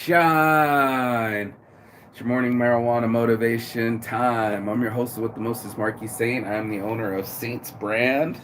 Shine. It's your morning marijuana motivation time. I'm your host with the mostest, Marky Saint. I'm the owner of Saints Brand.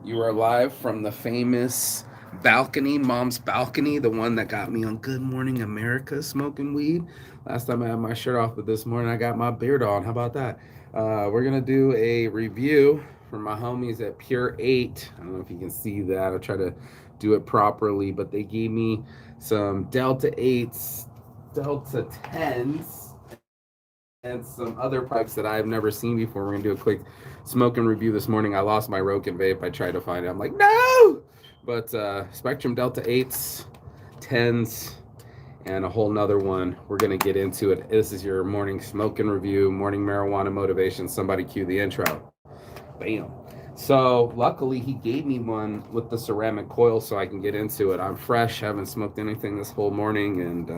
You are live from the famous balcony, Mom's balcony, the one that got me on Good Morning America smoking weed. Last time I had my shirt off, but this morning I got my beard on. How about that? We're going to do a review from my homies at Pure 8. I don't know if you can see that. I'll try to do it properly, but they gave me some Delta 8s, Delta 10s, and some other pipes that I've never seen before. We're gonna do a quick smoke and review this morning. I lost my Roken vape. I tried to find it. I'm like, no! But Spectrum Delta 8s, 10s, and a whole nother one. We're gonna get into it. This is your morning smoke and review, morning marijuana motivation. Somebody cue the intro. Bam. So luckily he gave me one with the ceramic coil so I can get into it. I'm fresh, haven't smoked anything this whole morning, and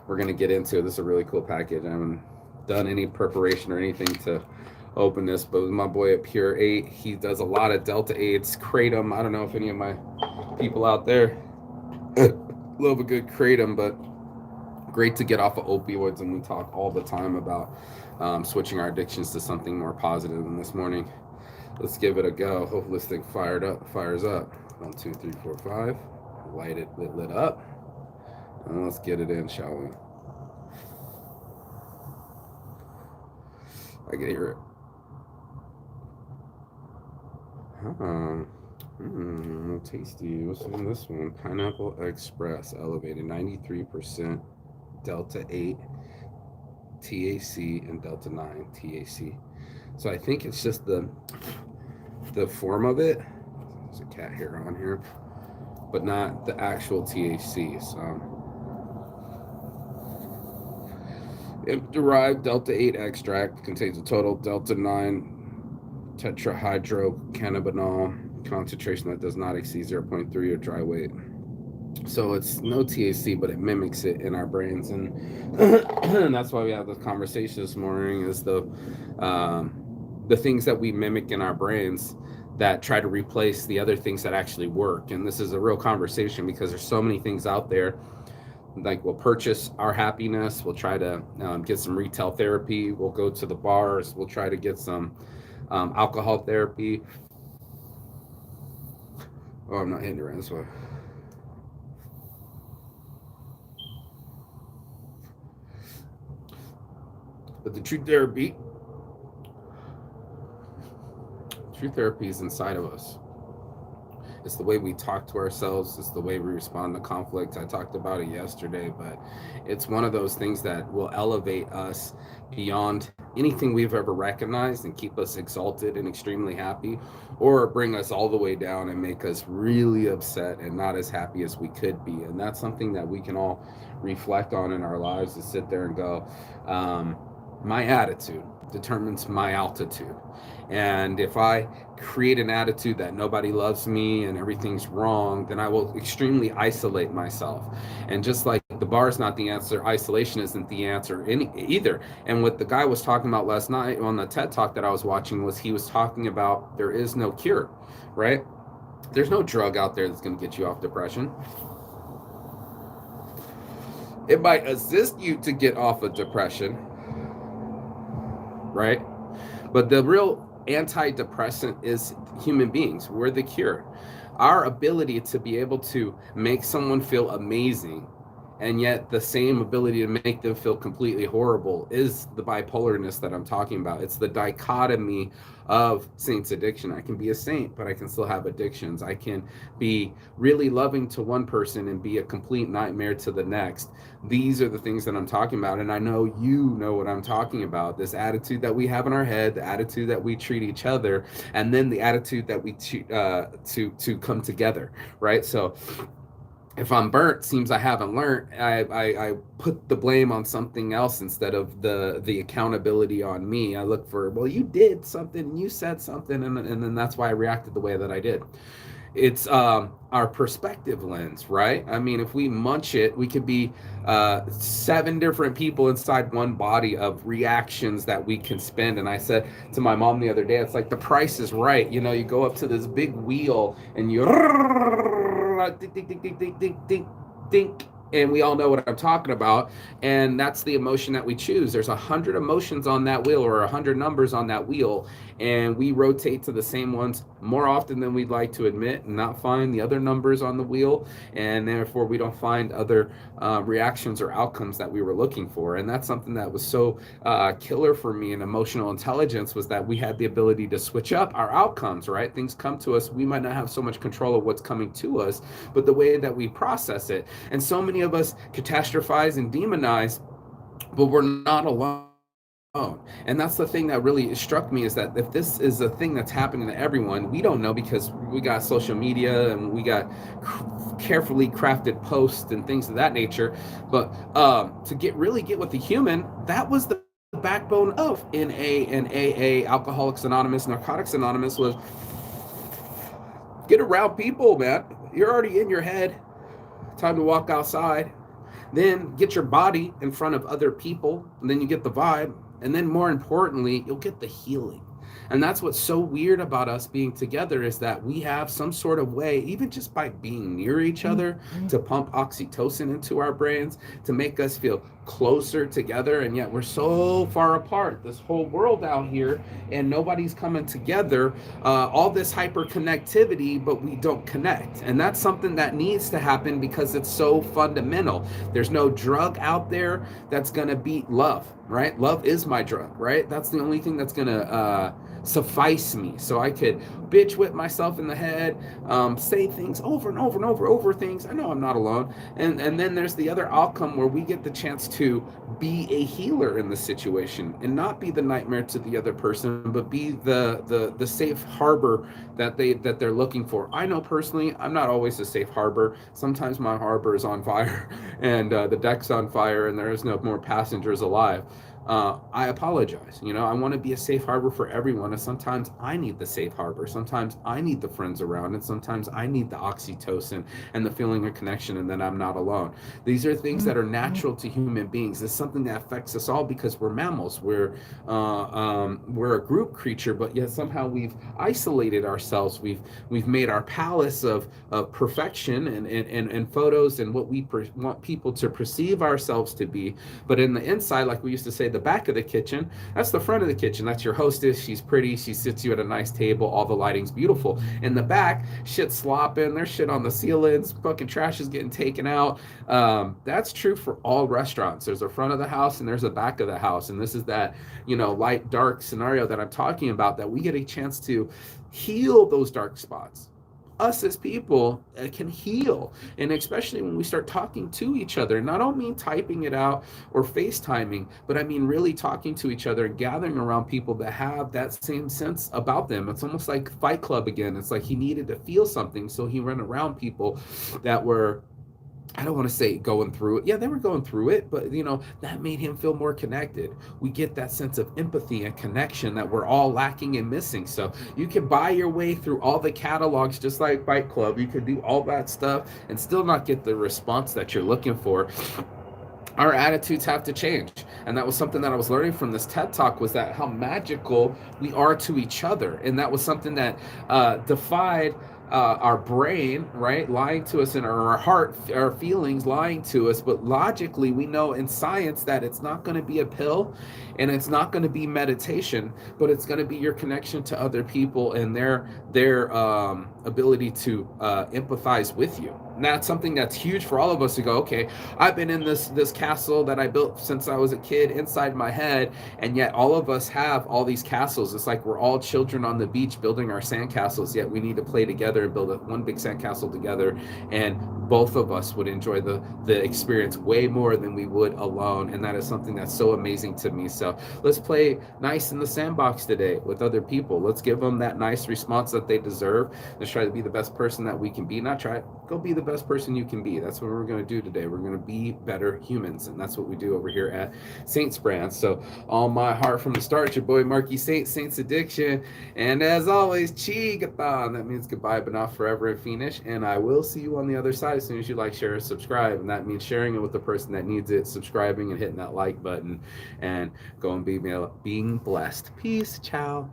we're gonna get into it. This is a really cool package. I haven't done any preparation or anything to open this, but my boy at Pure 8, he does a lot of Delta 8s, Kratom. I don't know if any of my people out there love a good Kratom, but great to get off of opioids, and we talk all the time about switching our addictions to something more positive. And this morning, let's give it a go. Hopefully this thing fires up. 1, 2, 3, 4, 5. Light it, lit up. And let's get it in, shall we? I can hear it. Tasty. What's in this one? Pineapple Express elevated 93% Delta 8 TAC and Delta 9 TAC. So I think it's just the form of it. There's a cat hair on here, but not the actual THC. So derived Delta 8 extract contains a total Delta 9 tetrahydrocannabinol concentration that does not exceed 0.3 or dry weight. So it's no THC, but it mimics it in our brains, and and that's why we have this conversation this morning. Is the things that we mimic in our brains that try to replace the other things that actually work. And this is a real conversation because there's so many things out there. Like we'll purchase our happiness, we'll try to get some retail therapy, we'll go to the bars, we'll try to get some alcohol therapy. Oh, I'm not hitting it right this way. But the true therapy is inside of us. It's the way we talk to ourselves. It's the way we respond to conflict. I talked about it yesterday, but it's one of those things that will elevate us beyond anything we've ever recognized and keep us exalted and extremely happy, or bring us all the way down and make us really upset and not as happy as we could be. And that's something that we can all reflect on in our lives, to sit there and go, my attitude determines my altitude. And if I create an attitude that nobody loves me and everything's wrong, then I will extremely isolate myself. And just like the bar is not the answer, isolation isn't the answer either. And what the guy was talking about last night on the TED Talk that I was watching was he was talking about there is no cure, right? There's no drug out there that's going to get you off depression. It might assist you to get off of depression, right? But the real antidepressant is human beings. We're the cure. Our ability to be able to make someone feel amazing and yet the same ability to make them feel completely horrible is the bipolarness that I'm talking about. It's the dichotomy of Saint's addiction. I can be a saint, but I can still have addictions. I can be really loving to one person and be a complete nightmare to the next. These are the things that I'm talking about, and I know you know what I'm talking about. This attitude that we have in our head, the attitude that we treat each other, and then the attitude that we to come together, right? So if I'm burnt, seems I haven't learned. I put the blame on something else instead of the accountability on me. I look for, well, you did something, you said something, and then that's why I reacted the way that I did. It's our perspective lens, right? I mean, if we munch it, we could be 7 different people inside one body of reactions that we can spend. And I said to my mom the other day, it's like the price is right. You know, you go up to this big wheel and you think, think, think, think, think, think, think, And we all know what I'm talking about. And that's the emotion that we choose. There's 100 emotions on that wheel, or 100 numbers on that wheel, and we rotate to the same ones more often than we'd like to admit, and not find the other numbers on the wheel, and therefore we don't find other reactions or outcomes that we were looking for. And that's something that was so killer for me in emotional intelligence, was that we had the ability to switch up our outcomes. Right, things come to us, we might not have so much control of what's coming to us, but the way that we process it. And so many of us catastrophize and demonize, but we're not alone. And that's the thing that really struck me, is that if this is a thing that's happening to everyone, we don't know, because we got social media and we got carefully crafted posts and things of that nature. But to get with the human, that was the backbone of NA, Alcoholics Anonymous, Narcotics Anonymous, was get around people, man. You're already in your head. Time to walk outside. Then get your body in front of other people, and then you get the vibe. And then more importantly, you'll get the healing. And that's what's so weird about us being together, is that we have some sort of way, even just by being near each other, to pump oxytocin into our brains, to make us feel closer together. And yet we're so far apart, this whole world out here, and nobody's coming together. All this hyper connectivity, but we don't connect. And that's something that needs to happen, because it's so fundamental. There's no drug out there that's going to beat love, right? Love is my drug, right? That's the only thing that's going to suffice me, so I could bitch whip myself in the head, say things over and over and over things. I know I'm not alone. And then there's the other outcome, where we get the chance to be a healer in the situation, and not be the nightmare to the other person, but be the safe harbor that they're looking for. I know personally, I'm not always a safe harbor. Sometimes my harbor is on fire, and the deck's on fire, and there is no more passengers alive. I apologize. I want to be a safe harbor for everyone. And sometimes I need the safe harbor. Sometimes I need the friends around. And sometimes I need the oxytocin and the feeling of connection, and then I'm not alone. These are things that are natural to human beings. It's something that affects us all, because we're mammals. We're a group creature, but yet somehow we've isolated ourselves. We've made our palace of perfection and photos, and what we want people to perceive ourselves to be. But in the inside, like we used to say, the back of the kitchen, that's the front of the kitchen. That's your hostess. She's pretty. She sits you at a nice table. All the lighting's beautiful. In the back, shit's slopping. There's shit on the ceilings. Fucking trash is getting taken out. That's true for all restaurants. There's a front of the house and there's a back of the house. And this is that, light, dark scenario that I'm talking about, that we get a chance to heal those dark spots. Us as people can heal, and especially when we start talking to each other. And I don't mean typing it out or FaceTiming, but I mean really talking to each other and gathering around people that have that same sense about them. It's almost like Fight Club again. It's like he needed to feel something, so he ran around people that were, I don't want to say going through it. Yeah, they were going through it, but that made him feel more connected. We get that sense of empathy and connection that we're all lacking and missing. So you can buy your way through all the catalogs, just like Fight Club. You could do all that stuff and still not get the response that you're looking for. Our attitudes have to change. And that was something that I was learning from this TED Talk, was that how magical we are to each other. And that was something that defied our brain, right, lying to us, and our heart, our feelings lying to us. But logically, we know in science that it's not going to be a pill, and it's not going to be meditation, but it's going to be your connection to other people and their ability to empathize with you. And that's something that's huge for all of us to go, okay, I've been in this castle that I built since I was a kid inside my head, and yet all of us have all these castles. It's like we're all children on the beach building our sandcastles, yet we need to play together and build one big sandcastle together, and both of us would enjoy the experience way more than we would alone. And that is something that's so amazing to me. So let's play nice in the sandbox today with other people. Let's give them that nice response that they deserve. Let's try to be the best person that we can be. Not try, go be the best person you can be. That's what we're going to do today. We're going to be better humans, and that's what we do over here at Saints Brand. So on my heart from the start, your boy Marky Saints Addiction, and as always, Chigathon. That means goodbye but not forever and finish, and I will see you on the other side as soon as you like, share, subscribe. And that means sharing it with the person that needs it, subscribing and hitting that like button, and go and be being blessed. Peace. Ciao.